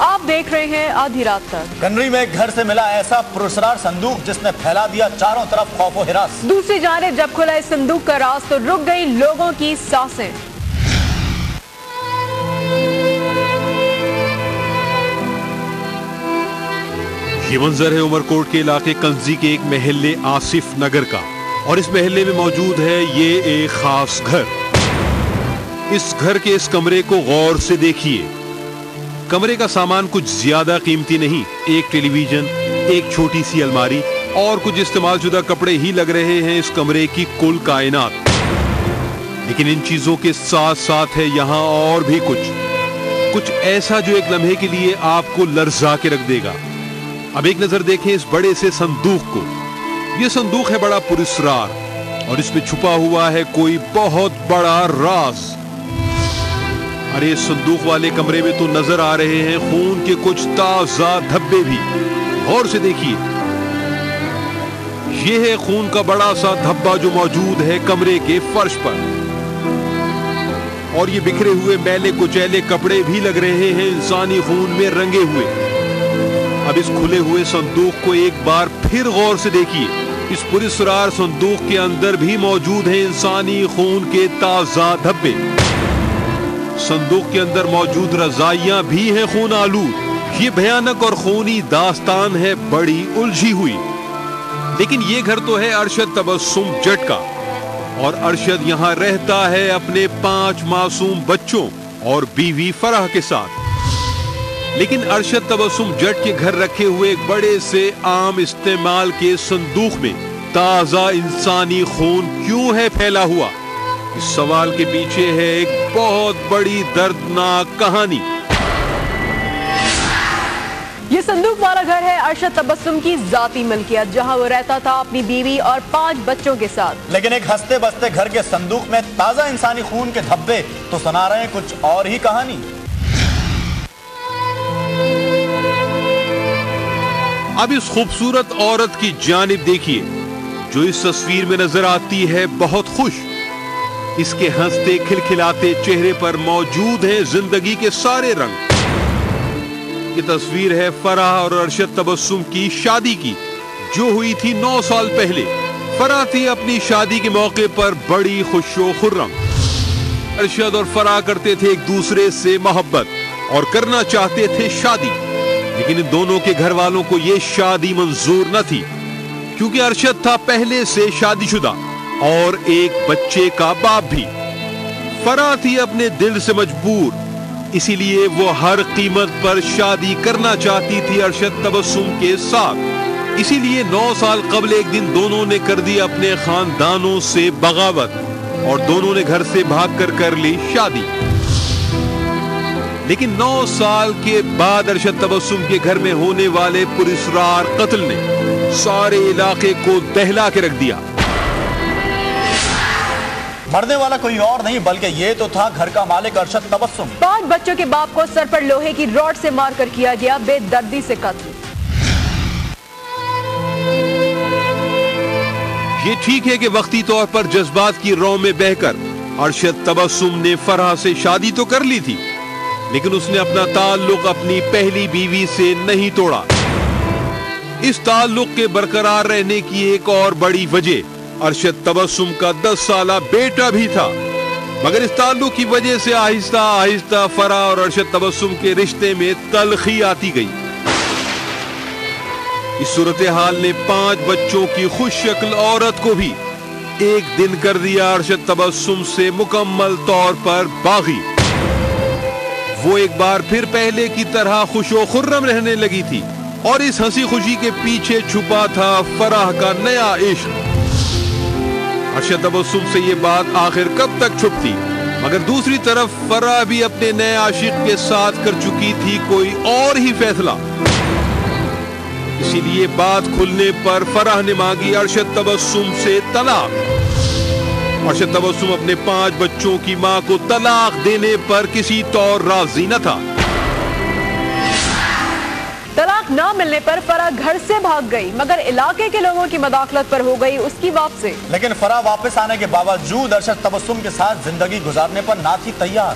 آپ دیکھ رہے ہیں آدھی رات تک۔ کنری میں ایک گھر سے ملا ایسا پراسرار صندوق جس نے پھیلا دیا چاروں طرف خوف و ہراس۔ دوسری جانب جب کھلا اس صندوق کا راز تو رک گئی لوگوں کی سانسیں۔ یہ منظر ہے عمر کوٹ کے علاقے کنزی کے ایک محلے آصف نگر کا، اور اس محلے میں موجود ہے یہ ایک خاص گھر۔ اس گھر کے اس کمرے کو غور سے دیکھیے۔ کمرے کا سامان کچھ زیادہ قیمتی نہیں، ایک ٹیلی ویژن، ایک چھوٹی سی الماری اور کچھ استعمال شدہ کپڑے ہی لگ رہے ہیں اس کمرے کی کل کائنات۔ لیکن ان چیزوں کے ساتھ ساتھ ہے یہاں اور بھی کچھ ایسا جو ایک لمحے کے لیے آپ کو لرزا کے رکھ دے گا۔ اب ایک نظر دیکھیں اس بڑے سے صندوق کو۔ یہ صندوق ہے بڑا پراسرار اور اس میں چھپا ہوا ہے کوئی بہت بڑا راز۔ ارے اس صندوق والے کمرے میں تو نظر آ رہے ہیں خون کے کچھ تازہ دھبے بھی۔ غور سے دیکھیے، یہ ہے خون کا بڑا سا دھبا جو موجود ہے کمرے کے فرش پر، اور یہ بکھرے ہوئے میلے کچیلے کپڑے بھی لگ رہے ہیں انسانی خون میں رنگے ہوئے۔ اب اس کھلے ہوئے صندوق کو ایک بار پھر غور سے دیکھیے۔ اس پراسرار صندوق کے اندر بھی موجود ہیں انسانی خون کے تازہ دھبے۔ صندوق کے اندر موجود رضائیاں بھی ہیں خون آلود۔ یہ بھیانک اور خونی داستان ہے بڑی الجھی ہوئی۔ لیکن یہ گھر تو ہے ارشد تبسم جٹ کا، اور ارشد یہاں رہتا ہے اپنے 5 معصوم بچوں اور بیوی فرح کے ساتھ۔ لیکن ارشد تبسم جٹ کے گھر رکھے ہوئے ایک بڑے سے عام استعمال کے صندوق میں تازہ انسانی خون کیوں ہے پھیلا ہوا؟ اس سوال کے پیچھے ہے ایک بہت بڑی دردناک کہانی۔ یہ صندوق والا گھر ہے ارشد تبسم کی ذاتی ملکیت، جہاں وہ رہتا تھا اپنی بیوی اور 5 بچوں کے ساتھ۔ لیکن ایک ہنستے بستے گھر کے صندوق میں تازہ انسانی خون کے دھبے تو سنا رہے ہیں کچھ اور ہی کہانی۔ اب اس خوبصورت عورت کی جانب دیکھیے جو اس تصویر میں نظر آتی ہے بہت خوش۔ اس کے ہنستے کھلکھلاتے چہرے پر موجود ہیں زندگی کے سارے رنگ۔ یہ تصویر ہے فرح اور ارشد تبسم کی شادی کی، جو ہوئی تھی 9 سال پہلے۔ فرح تھی اپنی شادی کے موقع پر بڑی خوش و خرم۔ ارشد اور فرح کرتے تھے ایک دوسرے سے محبت اور کرنا چاہتے تھے شادی، لیکن ان دونوں کے گھر والوں کو یہ شادی منظور نہ تھی، کیونکہ ارشد تھا پہلے سے شادی شدہ اور ایک بچے کا باپ بھی۔ فرح تھی اپنے دل سے مجبور، اسی لیے وہ ہر قیمت پر شادی کرنا چاہتی تھی ارشد تبسم کے ساتھ۔ اسی لیے 9 سال قبل ایک دن دونوں نے کر دی اپنے خاندانوں سے بغاوت اور دونوں نے گھر سے بھاگ کر لی شادی۔ لیکن 9 سال کے بعد ارشد تبسم کے گھر میں ہونے والے پراسرار قتل نے سارے علاقے کو دہلا کے رکھ دیا۔ مرنے والا کوئی اور نہیں بلکہ یہ تو تھا گھر کا مالک ارشد تبسم۔ 5 بچوں کے باپ کو سر پر لوہے کی راڈ سے مار کر کیا گیا بے دردی سے قتل۔ یہ ٹھیک ہے کہ وقتی طور پر جذبات کی رو میں بہہ کر ارشد تبسم نے فرح سے شادی تو کر لی تھی، لیکن اس نے اپنا تعلق اپنی پہلی بیوی سے نہیں توڑا۔ اس تعلق کے برقرار رہنے کی ایک اور بڑی وجہ ارشد تبسم کا 10 سالہ بیٹا بھی تھا، مگر اس تعلق کی وجہ سے آہستہ آہستہ فرح اور ارشد تبسم کے رشتے میں تلخی آتی گئی۔ اس صورتحال نے 5 بچوں کی خوش شکل عورت کو بھی ایک دن کر دیا ارشد تبسم سے مکمل طور پر باغی۔ وہ ایک بار پھر پہلے کی طرح خوش و خرم رہنے لگی تھی، اور اس ہنسی خوشی کے پیچھے چھپا تھا فرح کا نیا عشق۔ ارشد تبسم سے یہ بات آخر کب تک چھپتی؟ مگر دوسری طرف فرح بھی اپنے نئے عاشق کے ساتھ کر چکی تھی کوئی اور ہی فیصلہ۔ اسی لیے بات کھلنے پر فرح نے مانگی ارشد تبسم سے طلاق۔ ارشد تبسم اپنے 5 بچوں کی ماں کو طلاق دینے پر کسی طور راضی نہ تھا۔ طلاق نہ ملنے پر فرح گھر سے بھاگ گئی، مگر علاقے کے لوگوں کی مداخلت پر ہو گئی اس کی واپسی۔ لیکن فرح واپس آنے کے باوجود ارشد تبسم کے ساتھ زندگی گزارنے پر نہ تھی تیار۔